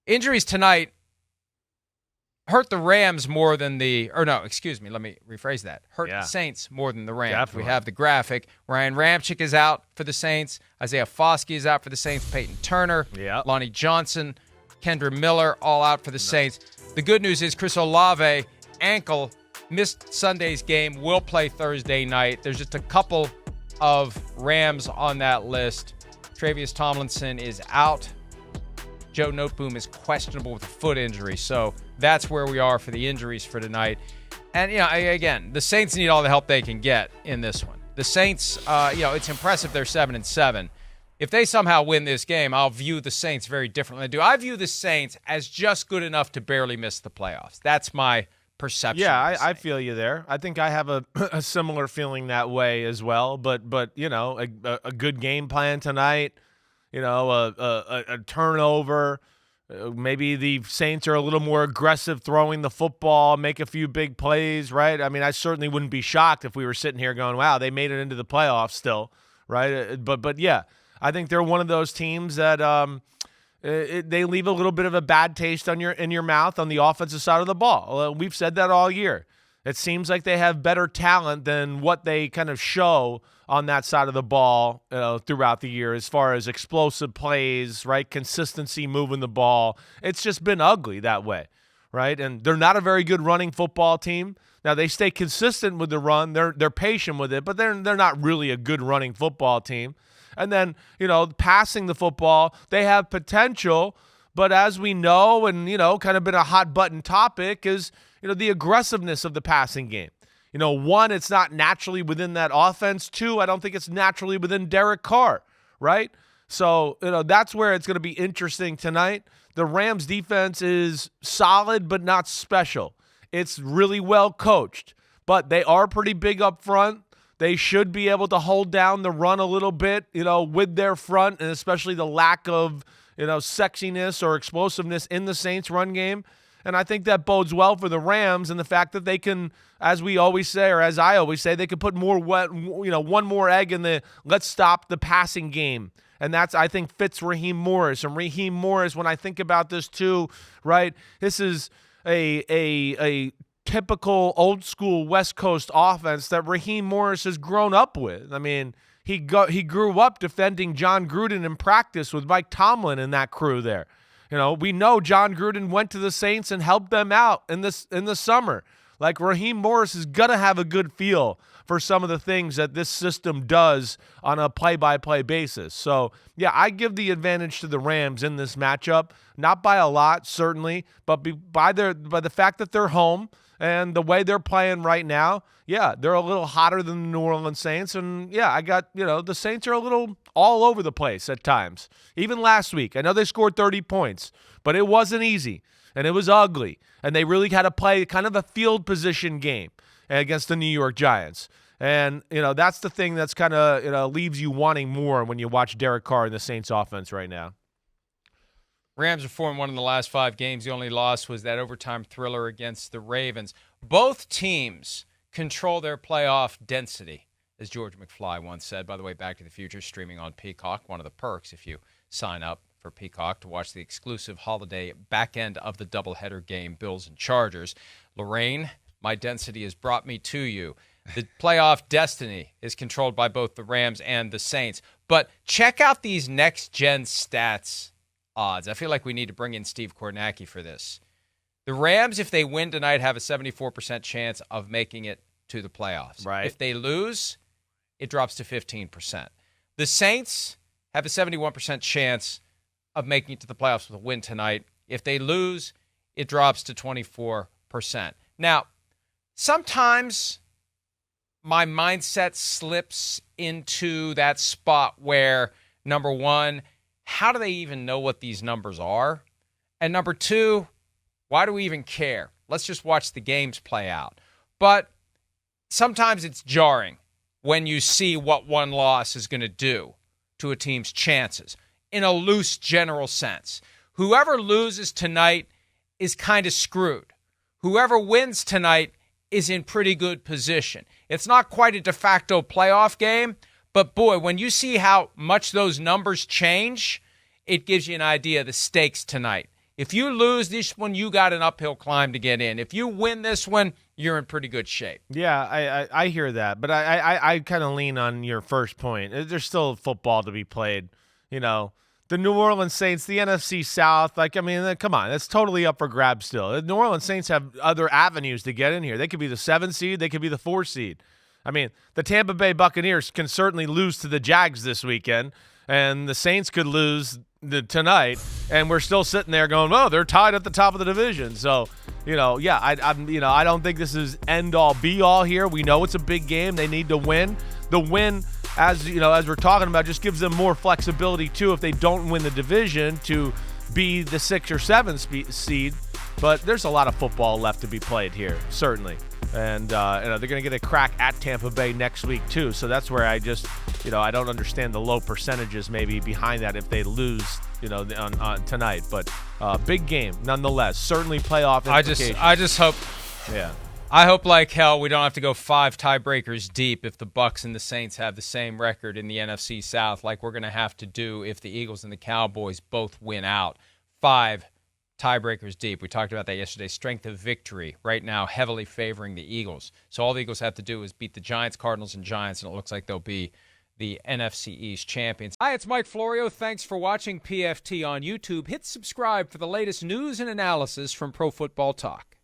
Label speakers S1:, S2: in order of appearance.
S1: Injuries tonight hurt the Rams more than let me rephrase that. Hurt the Saints more than the Rams.
S2: Definitely.
S1: We have the graphic. Ryan Ramczyk is out for the Saints. Isaiah Foskey is out for the Saints. Peyton Turner, Lonnie Johnson, Kendra Miller, all out for the Saints. The good news is Chris Olave, ankle, missed Sunday's game, will play Thursday night. There's just a couple of Rams on that list. Travius Tomlinson is out. Joe Noteboom is questionable with a foot injury. So that's where we are for the injuries for tonight. And, again, the Saints need all the help they can get in this one. The Saints, it's impressive they're 7-7. If they somehow win this game, I'll view the Saints very differently. I view the Saints as just good enough to barely miss the playoffs. That's my perception.
S2: Yeah, I feel you there. I think I have a similar feeling that way as well. But a good game plan tonight, a turnover. Maybe the Saints are a little more aggressive throwing the football, make a few big plays, right? I mean, I certainly wouldn't be shocked if we were sitting here going, wow, they made it into the playoffs still, right? But yeah, I think they're one of those teams that they leave a little bit of a bad taste in your mouth on the offensive side of the ball. We've said that all year. It seems like they have better talent than what they kind of show on that side of the ball throughout the year as far as explosive plays, right? Consistency moving the ball. It's just been ugly that way, right? And they're not a very good running football team. Now, they stay consistent with the run. They're patient with it, but they're not really a good running football team. And then, passing the football, they have potential, but as we know and, kind of been a hot button topic is, the aggressiveness of the passing game. One, it's not naturally within that offense. Two, I don't think it's naturally within Derek Carr, right? So, that's where it's going to be interesting tonight. The Rams defense is solid but not special. It's really well coached, but they are pretty big up front. They should be able to hold down the run a little bit, with their front, and especially the lack of, sexiness or explosiveness in the Saints run game. And I think that bodes well for the Rams and the fact that they can, as we always say, or as I always say, they can put one more egg in the let's stop the passing game. And that's, I think, fits Raheem Morris. And Raheem Morris, when I think about this too, right, this is a typical old school West Coast offense that Raheem Morris has grown up with. I mean, he grew up defending John Gruden in practice with Mike Tomlin and that crew there. We know John Gruden went to the Saints and helped them out in the summer. Like, Raheem Morris is going to have a good feel for some of the things that this system does on a play-by-play basis. So, yeah, I give the advantage to the Rams in this matchup. Not by a lot, certainly, but by the fact that they're home and the way they're playing right now. Yeah, they're a little hotter than the New Orleans Saints. And, yeah, I got, the Saints are a little all over the place at times. Even last week, I know they scored 30 points, but it wasn't easy, and it was ugly. And they really had to play kind of a field position game against the New York Giants. And, that's the thing that's kind of, leaves you wanting more when you watch Derek Carr in the Saints offense right now.
S1: Rams are 4-1 in the last 5 games. The only loss was that overtime thriller against the Ravens. Both teams control their playoff density, as George McFly once said. By the way, Back to the Future streaming on Peacock, one of the perks if you sign up for Peacock to watch the exclusive holiday back end of the doubleheader game, Bills and Chargers. Lorraine, my density has brought me to you. The playoff destiny is controlled by both the Rams and the Saints. But check out these next-gen stats odds. I feel like we need to bring in Steve Kornacki for this. The Rams, if they win tonight, have a 74% chance of making it to the playoffs.
S2: Right.
S1: If they lose, it drops to 15%. The Saints have a 71% chance of making it to the playoffs with a win tonight. If they lose, it drops to 24%. Now, sometimes my mindset slips into that spot where, number one, how do they even know what these numbers are? And number two, why do we even care? Let's just watch the games play out. But sometimes it's jarring when you see what one loss is going to do to a team's chances in a loose general sense. Whoever loses tonight is kind of screwed. Whoever wins tonight is in pretty good position. It's not quite a de facto playoff game, but boy, when you see how much those numbers change, it gives you an idea of the stakes tonight. If you lose this one, you got an uphill climb to get in. If you win this one, you're in pretty good shape.
S2: Yeah, I hear that, but I kind of lean on your first point. There's still football to be played. You know, the New Orleans Saints, the NFC South, like, I mean, come on, it's totally up for grabs still. The New Orleans Saints have other avenues to get in here. They could be the 7 seed. They could be the 4 seed. I mean, the Tampa Bay Buccaneers can certainly lose to the Jags this weekend, and the Saints could lose tonight, and we're still sitting there going, oh, they're tied at the top of the division. So, yeah, I don't think this is end all be all here. We know it's a big game. They need to win. The win, as we're talking about, just gives them more flexibility too if they don't win the division to be the 6 or 7 seed. But there's a lot of football left to be played here, certainly. And they're going to get a crack at Tampa Bay next week too. So that's where I just, I don't understand the low percentages maybe behind that if they lose, on tonight. But big game nonetheless. Certainly playoff implications.
S1: I just hope.
S2: Yeah.
S1: I hope like hell we don't have to go 5 tiebreakers deep if the Bucs and the Saints have the same record in the NFC South, like we're going to have to do if the Eagles and the Cowboys both win out. 5 tiebreakers deep. We talked about that yesterday. Strength of victory right now heavily favoring the Eagles. So all the Eagles have to do is beat the Giants, Cardinals, and Giants, and it looks like they'll be the NFC East champions. Hi, it's Mike Florio. Thanks for watching PFT on YouTube. Hit subscribe for the latest news and analysis from Pro Football Talk.